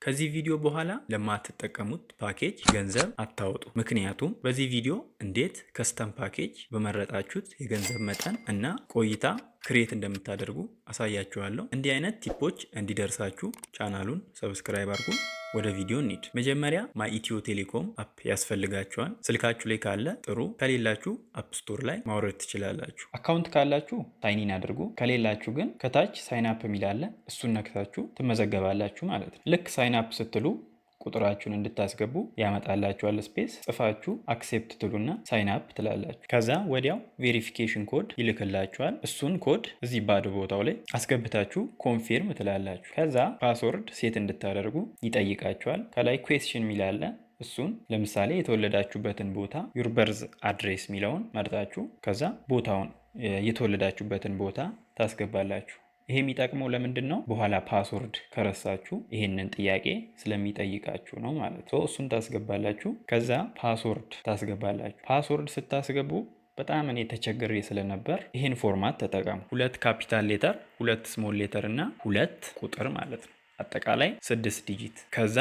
ከዚህ ቪዲዮ በኋላ ለማትጠቀሙት ፓኬጅ ገንዘብ አታወጡ። ምክንያቱም በዚህ ቪዲዮ እንዴት ከስተም ፓኬጅ በመረጣችሁት የገንዘብ መጠን እና ቆይታ ክሬት እንደምታደርጉ አሳያችኋለሁ። እንዲህ አይነት ቲፖች እንዲደርሳችሁ ቻናሉን ሰብስክራይብ አድርጉ። ወደ ቪዲዮ እንሂድ። መጀመሪያ ማይ ኢትዮ ቴሌኮም አፕ ያስፈልጋችኋል። ስልካችሁ ላይ ካለ ጥሩ፣ ከሌላችሁ አፕ ስቶር ላይ ማውረድ ትችላላችሁ። አካውንት ካላችሁ ሳይኒን አድርጉ። ከሌላችሁ ግን ከታች ሳይን አፕ የሚል አለ። እሱን ነክታችሁ ትመዘገባላችሁ ማለት ነው። ልክ ሳይን አፕ ስትሉ ቁጥራችሁን እንድታስገቡ ያመጣላችኋል። ስፔስ ጽፋችሁ አክሴፕት ትሉና ሳይን አፕ ትላላችሁ። ከዛ ወዲያው ቬሪፊኬሽን ኮድ ይልክላችኋል። እሱን ኮድ እዚህ ባዶ ቦታው ላይ አስገብታችሁ ኮንፊርም ትላላችሁ። ከዛ ፓስወርድ ሴት እንድታደርጉ ይጠይቃችኋል። ከላይ ኩዌስችን ሚላለ እሱን ለምሳሌ የተወለዳችሁበትን ቦታ ዩር በርዝ አድሬስ የሚለውን መርጣችሁ ከዛ ቦታውን የተወለዳችሁበትን ቦታ ታስገባላችሁ። ይሄ የሚጠቅመው ለምንድን ነው? በኋላ ፓስወርድ ከረሳችሁ ይሄንን ጥያቄ ስለሚጠይቃችሁ ነው ማለት ነው። እሱን ታስገባላችሁ። ከዛ ፓስወርድ ታስገባላችሁ። ፓስወርድ ስታስገቡ በጣም እኔ ተቸግሬ ስለነበር ይሄን ፎርማት ተጠቀሙ። 2 ካፒታል ሌተር፣ 2 ስሞል ሌተር እና 2 ቁጥር ማለት ነው። አጠቃላይ 6 ዲጂት። ከዛ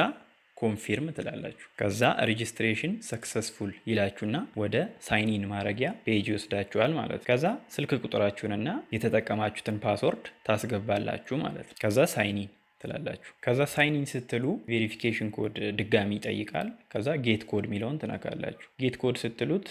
ኮንፊርም ትላላችሁ። ከዛ ሬጂስትሬሽን ሰክሰስፉል ይላችሁና ወደ ሳይኒን ማድረጊያ ፔጅ ይወስዳችኋል ማለት ነው። ከዛ ስልክ ቁጥራችሁንና የተጠቀማችሁትን ፓስወርድ ታስገባላችሁ ማለት ነው። ከዛ ሳይኒን ትላላችሁ። ከዛ ሳይኒን ስትሉ ቬሪፊኬሽን ኮድ ድጋሚ ይጠይቃል። ከዛ ጌት ኮድ የሚለውን ትነካላችሁ። ጌት ኮድ ስትሉት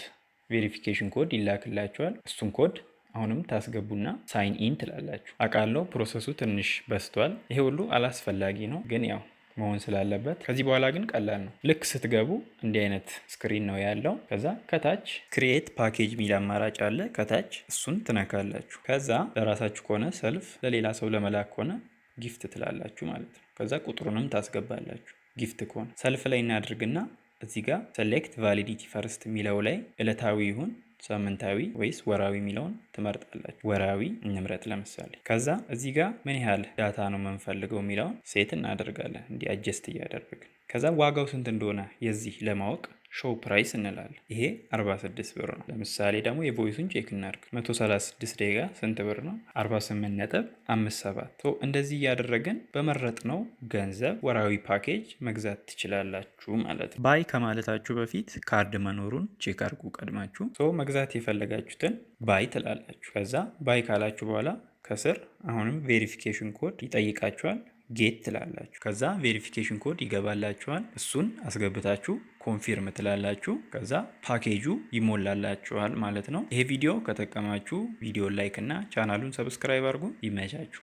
ቬሪፊኬሽን ኮድ ይላክላችኋል። እሱን ኮድ አሁንም ታስገቡና ሳይን ኢን ትላላችሁ። አውቃለሁ ፕሮሰሱ ትንሽ በስቷል። ይሄ ሁሉ አላስፈላጊ ነው፣ ግን ያው መሆን ስላለበት ከዚህ በኋላ ግን ቀላል ነው። ልክ ስትገቡ እንዲህ አይነት ስክሪን ነው ያለው። ከዛ ከታች ክሪኤት ፓኬጅ ሚል አማራጭ አለ። ከታች እሱን ትነካላችሁ። ከዛ ለራሳችሁ ከሆነ ሰልፍ፣ ለሌላ ሰው ለመላክ ከሆነ ጊፍት ትላላችሁ ማለት ነው። ከዛ ቁጥሩንም ታስገባላችሁ። ጊፍት ከሆነ ሰልፍ ላይ እናድርግና እዚህ ጋር ሴሌክት ቫሊዲቲ ፈርስት የሚለው ላይ ዕለታዊ ይሁን ሳምንታዊ ወይስ ወራዊ የሚለውን ትመርጣላችሁ። ወራዊ እንምረጥ ለምሳሌ። ከዛ እዚህ ጋር ምን ያህል ዳታ ነው የምንፈልገው የሚለውን ሴት እናደርጋለን፣ እንዲህ አጀስት እያደረግን። ከዛ ዋጋው ስንት እንደሆነ የዚህ ለማወቅ ሾው ፕራይስ እንላለን። ይሄ 46 ብር ነው። ለምሳሌ ደግሞ የቮይሱን ቼክ እናድርግ። 136 ደቂቃ ስንት ብር ነው? 48.57። እንደዚህ እያደረግን በመረጥነው ገንዘብ ወራዊ ፓኬጅ መግዛት ትችላላችሁ ማለት ነው። ባይ ከማለታችሁ በፊት ካርድ መኖሩን ቼክ አድርጉ ቀድማችሁ። መግዛት የፈለጋችሁትን ባይ ትላላችሁ። ከዛ ባይ ካላችሁ በኋላ ከስር አሁንም ቬሪፊኬሽን ኮድ ይጠይቃችኋል። ጌት ትላላችሁ። ከዛ ቬሪፊኬሽን ኮድ ይገባላችኋል። እሱን አስገብታችሁ ኮንፊርም ትላላችሁ። ከዛ ፓኬጁ ይሞላላችኋል ማለት ነው። ይሄ ቪዲዮ ከጠቀማችሁ ቪዲዮ ላይክ እና ቻናሉን ሰብስክራይብ አድርጉ። ይመቻችሁ።